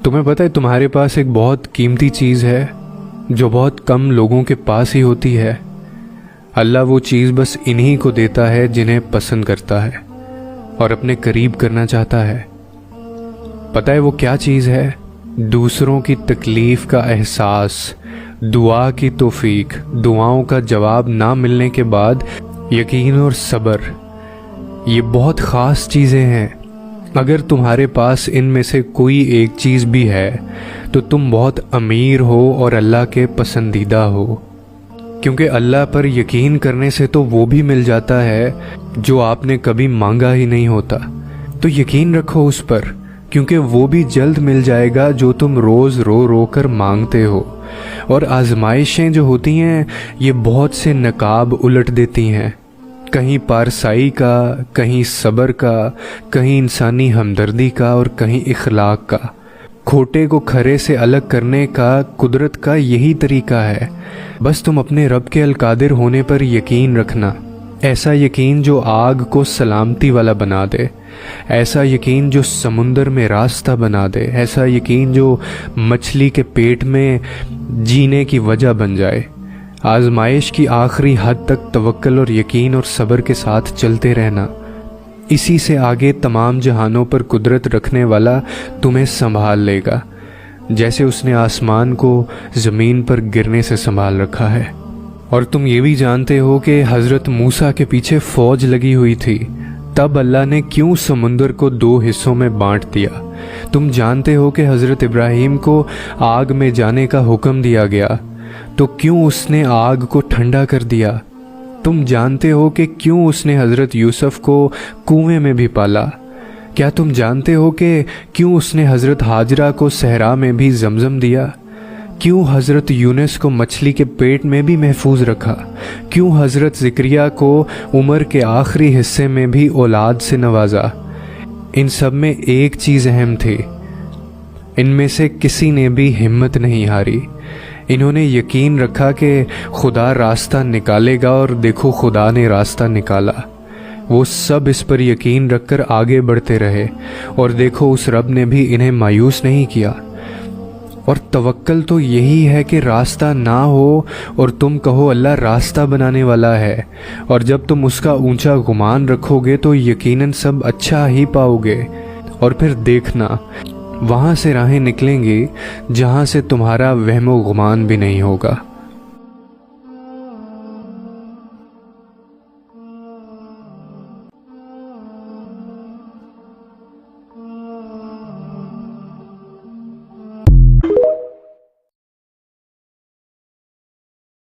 تمہیں پتہ ہے تمہارے پاس ایک بہت قیمتی چیز ہے جو بہت کم لوگوں کے پاس ہی ہوتی ہے۔ اللہ وہ چیز بس انہی کو دیتا ہے جنہیں پسند کرتا ہے اور اپنے قریب کرنا چاہتا ہے۔ پتہ ہے وہ کیا چیز ہے؟ دوسروں کی تکلیف کا احساس، دعا کی توفیق، دعاؤں کا جواب نہ ملنے کے بعد یقین اور صبر۔ یہ بہت خاص چیزیں ہیں۔ اگر تمہارے پاس ان میں سے کوئی ایک چیز بھی ہے تو تم بہت امیر ہو اور اللہ کے پسندیدہ ہو، کیونکہ اللہ پر یقین کرنے سے تو وہ بھی مل جاتا ہے جو آپ نے کبھی مانگا ہی نہیں ہوتا۔ تو یقین رکھو اس پر، کیونکہ وہ بھی جلد مل جائے گا جو تم روز رو رو کر مانگتے ہو۔ اور آزمائشیں جو ہوتی ہیں یہ بہت سے نقاب الٹ دیتی ہیں، کہیں پارسائی کا، کہیں صبر کا، کہیں انسانی ہمدردی کا اور کہیں اخلاق کا۔ کھوٹے کو کھرے سے الگ کرنے کا قدرت کا یہی طریقہ ہے۔ بس تم اپنے رب کے القادر ہونے پر یقین رکھنا، ایسا یقین جو آگ کو سلامتی والا بنا دے، ایسا یقین جو سمندر میں راستہ بنا دے، ایسا یقین جو مچھلی کے پیٹ میں جینے کی وجہ بن جائے۔ آزمائش کی آخری حد تک توکل اور یقین اور صبر کے ساتھ چلتے رہنا، اسی سے آگے تمام جہانوں پر قدرت رکھنے والا تمہیں سنبھال لے گا، جیسے اس نے آسمان کو زمین پر گرنے سے سنبھال رکھا ہے۔ اور تم یہ بھی جانتے ہو کہ حضرت موسیٰ کے پیچھے فوج لگی ہوئی تھی، تب اللہ نے کیوں سمندر کو 2 حصوں میں بانٹ دیا؟ تم جانتے ہو کہ حضرت ابراہیم کو آگ میں جانے کا حکم دیا گیا، تو کیوں اس نے آگ کو ٹھنڈا کر دیا؟ تم جانتے ہو کہ کیوں اس نے حضرت یوسف کو کنویں میں بھی پالا؟ کیا تم جانتے ہو کہ کیوں اس نے حضرت ہاجرہ کو صحرا میں بھی زمزم دیا؟ کیوں حضرت یونس کو مچھلی کے پیٹ میں بھی محفوظ رکھا؟ کیوں حضرت زکریا کو عمر کے آخری حصے میں بھی اولاد سے نوازا؟ ان سب میں ایک چیز اہم تھی، ان میں سے کسی نے بھی ہمت نہیں ہاری۔ انہوں نے یقین رکھا کہ خدا راستہ نکالے گا، اور دیکھو خدا نے راستہ نکالا۔ وہ سب اس پر یقین رکھ کر آگے بڑھتے رہے، اور دیکھو اس رب نے بھی انہیں مایوس نہیں کیا۔ اور توکل تو یہی ہے کہ راستہ نہ ہو اور تم کہو اللہ راستہ بنانے والا ہے، اور جب تم اس کا اونچا گمان رکھو گے تو یقیناً سب اچھا ہی پاؤ گے۔ اور پھر دیکھنا وہاں سے راہیں نکلیں گی جہاں سے تمہارا وہم و گمان بھی نہیں ہوگا۔